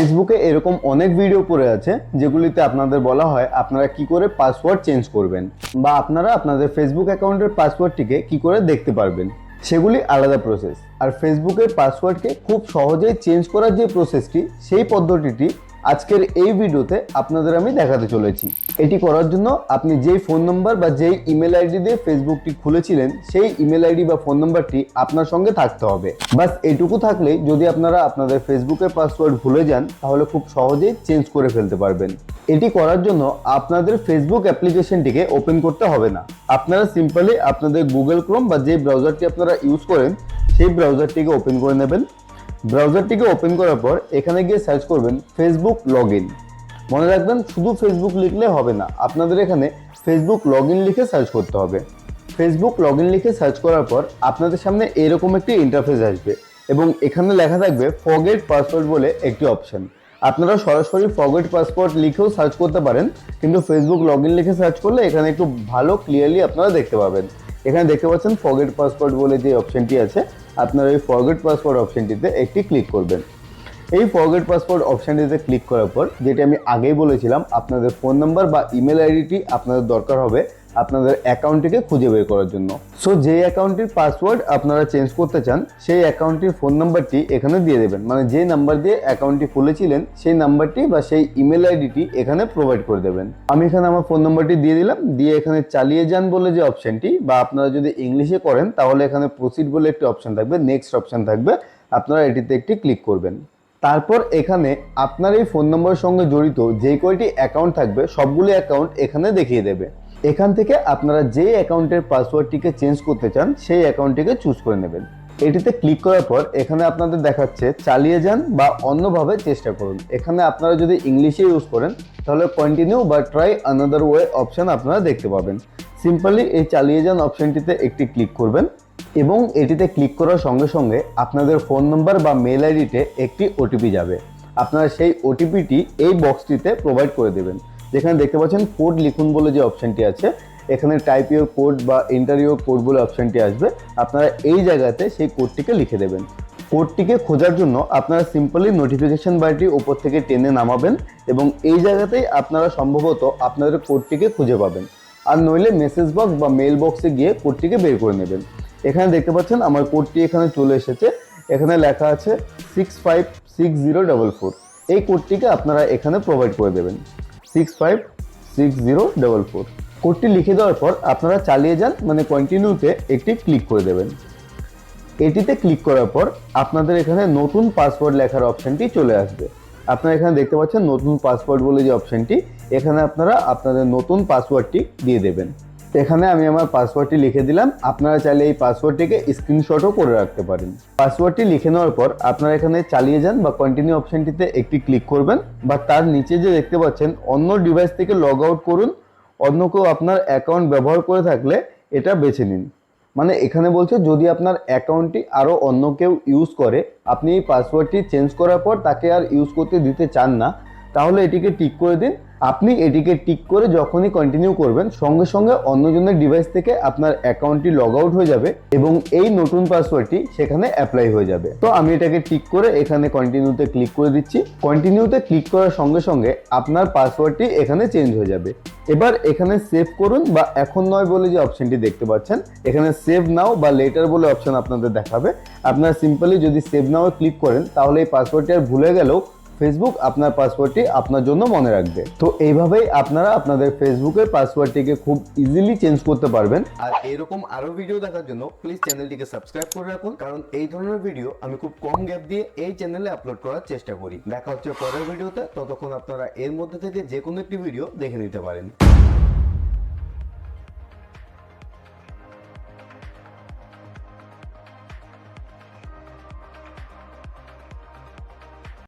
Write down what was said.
ফেসবুকে এরকম অনেক ভিডিও পড়ে আছে যেগুলিতে আপনাদের বলা হয় আপনারা কি করে পাসওয়ার্ড চেঞ্জ করবেন বা আপনারা আপনাদের ফেসবুক অ্যাকাউন্টের পাসওয়ার্ডটিকে কি করে দেখতে পারবেন। সেগুলি আলাদা প্রসেস। আর ফেসবুকের পাসওয়ার্ডকে খুব সহজেই চেঞ্জ করার যে প্রসেসটি, সেই পদ্ধতিটি আজকের এই ভিডিওতে আপনাদের আমি দেখাতে চলেছি। এটি করার জন্য আপনি যেই ফোন নম্বর বা যেই ইমেল আইডি দিয়ে ফেসবুকটি খুলেছিলেন সেই ইমেল আইডি বা ফোন নম্বরটি আপনার সঙ্গে থাকতে হবে। বাস এটুকু থাকলেই যদি আপনারা আপনাদের ফেসবুকের পাসওয়ার্ড ভুলে যান তাহলে খুব সহজেই চেঞ্জ করে ফেলতে পারবেন। এটি করার জন্য আপনাদের ফেসবুক অ্যাপ্লিকেশনটিকে ওপেন করতে হবে না। আপনারা সিম্পলি আপনাদের গুগল ক্রোম বা যে ব্রাউজারটি আপনারা ইউজ করেন সেই ব্রাউজারটিকে ওপেন করে নেবেন। ব্রাউজারটিকে ওপেন করার পর এখানে গিয়ে সার্চ করবেন ফেসবুক লগ ইন। মনে রাখবেন শুধু ফেসবুক লিখলে হবে না, আপনাদের এখানে ফেসবুক লগ ইন লিখে সার্চ করতে হবে। ফেসবুক লগ ইন লিখে সার্চ করার পর আপনাদের সামনে এরকম একটি ইন্টারফেস আসবে এবং এখানে লেখা থাকবে ফরগেট পাসওয়ার্ড বলে একটি অপশন। আপনারা সরাসরি ফরগেট পাসওয়ার্ড লিখেও সার্চ করতে পারেন, কিন্তু ফেসবুক লগ ইন লিখে সার্চ করলে এখানে একটু ভালো ক্লিয়ারলি আপনারা দেখতে পাবেন। এখানে দেখতে পাচ্ছেন ফরগেট পাসওয়ার্ড বলে যে অপশনটি আছে, আপনারা এই ফরগেট পাসওয়ার্ড অপশনটিতে একটি ক্লিক করবেন। এই ফরগেট পাসওয়ার্ড অপশনটিতে ক্লিক করার পর যেটি আমি আগেই বলেছিলাম, আপনাদের ফোন নাম্বার বা ইমেল আইডিটি আপনাদের দরকার হবে আপনাদের অ্যাকাউন্টটিকে খুঁজে বের করার জন্য। সো যে অ্যাকাউন্টটির পাসওয়ার্ড আপনারা চেঞ্জ করতে চান সেই অ্যাকাউন্টটির ফোন নাম্বারটি এখানে দিয়ে দেবেন, মানে যে নাম্বার দিয়ে অ্যাকাউন্টটি খুলেছিলেন সেই নাম্বারটি বা সেই ইমেল আইডিটি এখানে প্রোভাইড করে দেবেন। আমি এখানে আমার ফোন নাম্বারটি দিয়ে দিলাম, দিয়ে এখানে চালিয়ে যান বলে যে অপশনটি, বা আপনারা যদি ইংলিশে করেন তাহলে এখানে প্রসিড বলে একটি অপশন থাকবে, নেক্সট অপশন থাকবে, আপনারা এটিতে একটি ক্লিক করবেন। তারপর এখানে আপনার এই ফোন নম্বরের সঙ্গে জড়িত যে কয়টি অ্যাকাউন্ট থাকবে সবগুলি অ্যাকাউন্ট এখানে দেখিয়ে দেবে। এখান থেকে আপনারা যে অ্যাকাউন্টের পাসওয়ার্ডটিকে চেঞ্জ করতে চান সেই অ্যাকাউন্টটিকে চুজ করে নেবেন। এটিতে ক্লিক করার পর এখানে আপনাদের দেখাচ্ছে চালিয়ে যান বা অন্যভাবে চেষ্টা করুন। এখানে আপনারা যদি ইংলিশে ইউজ করেন তাহলে কন্টিনিউ বা ট্রাই আনাদার ওয়ে অপশন আপনারা দেখতে পাবেন। সিম্পলি এই চালিয়ে যান অপশনটিতে একটি ক্লিক করবেন এবং এটিতে ক্লিক করার সঙ্গে সঙ্গে আপনাদের ফোন নম্বর বা মেল আইডিতে একটি ওটিপি যাবে। আপনারা সেই ওটিপিটি এই বক্সটিতে প্রোভাইড করে দেবেন। যেখানে দেখতে পাচ্ছেন কোড লিখুন বলে যে অপশনটি আছে, এখানে টাইপ ইউর কোড বা এন্টার ইউর কোড বলে অপশনটি আসবে। আপনারা এই জায়গাতে সেই কোডটিকে লিখে দেবেন। কোডটিকে খোঁজার জন্য আপনারা সিম্পলি নোটিফিকেশন বারটি উপর থেকে টেনে নামাবেন এবং এই জায়গাতেই আপনারা সম্ভবত আপনাদের কোডটিকে খুঁজে পাবেন। আর নইলে মেসেজ বক্স বা মেল বক্সে গিয়ে কোডটিকে বের করে নেবেন। এখানে দেখতে পাচ্ছেন আমার কোডটি এখানে চলে এসেছে, এখানে লেখা আছে 656044। এই কোডটিকে আপনারা এখানে প্রোভাইড করে দেবেন, 656044। কোডটি লিখে দেওয়ার পর আপনারা চালিয়ে যান মানে কন্টিনিউতে একটি ক্লিক করে দেবেন। এটিতে ক্লিক করার পর আপনাদের এখানে নতুন পাসওয়ার্ড লেখার অপশনটি চলে আসবে। আপনারা এখানে দেখতে পাচ্ছেন নতুন পাসওয়ার্ড বলে যে অপশনটি, এখানে আপনারা আপনাদের নতুন পাসওয়ার্ডটি দিয়ে দেবেন। এখানে আমি আমার পাসওয়ার্ডটি লিখে দিলাম। আপনারা চাইলে এই পাসওয়ার্ডটিকে স্ক্রিনশটও করে রাখতে পারেন। পাসওয়ার্ডটি লিখে নেওয়ার পর আপনারা এখানে চালিয়ে যান বা কন্টিনিউ অপশনটিতে একটি ক্লিক করবেন, বা তার নিচে যে দেখতে পাচ্ছেন অন্য ডিভাইস থেকে লগ আউট করুন, অন্য কেউ আপনার অ্যাকাউন্ট ব্যবহার করে থাকলে এটা বেছে নিন। মানে এখানে বলছে যদি আপনার অ্যাকাউন্টটি আরও অন্য কেউ ইউজ করে, আপনি এই পাসওয়ার্ডটি চেঞ্জ করার পর তাকে আর ইউজ করতে দিতে চান না, তাহলে এটিকে টিক করে দিন। আপনি এটিকে টিক করে যখনই কন্টিনিউ করবেন সঙ্গে সঙ্গে অন্যজনের ডিভাইস থেকে আপনার অ্যাকাউন্টটি লগ আউট হয়ে যাবে এবং এই নতুন পাসওয়ার্ডটি সেখানে অ্যাপ্লাই হয়ে যাবে। তো আমি এটাকে টিক করে এখানে কন্টিনিউতে ক্লিক করে দিচ্ছি। কন্টিনিউতে ক্লিক করার সঙ্গে সঙ্গে আপনার পাসওয়ার্ডটি এখানে চেঞ্জ হয়ে যাবে। এবার এখানে সেভ করুন বা এখন নয় বলে যে অপশনটি দেখতে পাচ্ছেন, এখানে সেভ নাও বা লেটার বলে অপশন আপনাদের দেখাবে। আপনারা সিম্পলি যদি সেভ নাও ক্লিক করেন তাহলে এই পাসওয়ার্ডটি আর ভুলে গেলেও ফেসবুক আপনার পাসওয়ার্ডটি আপনার জন্য মনে রাখবে। তো এইভাবেই আপনারা আপনাদের ফেসবুকের পাসওয়ার্ডটিকে খুব ইজিলি চেঞ্জ করতে পারবেন। আর এরকম আরো ভিডিও দেখার জন্য প্লিজ চ্যানেলটিকে সাবস্ক্রাইব করে রাখুন, কারণ এই ধরনের ভিডিও আমি খুব কম গ্যাপ দিয়ে এই চ্যানেলে আপলোড করার চেষ্টা করি। দেখা হচ্ছে পরের ভিডিওতে, ততক্ষণ আপনারা এর মধ্যে থেকে যে কোনো একটি ভিডিও দেখে নিতে পারেন।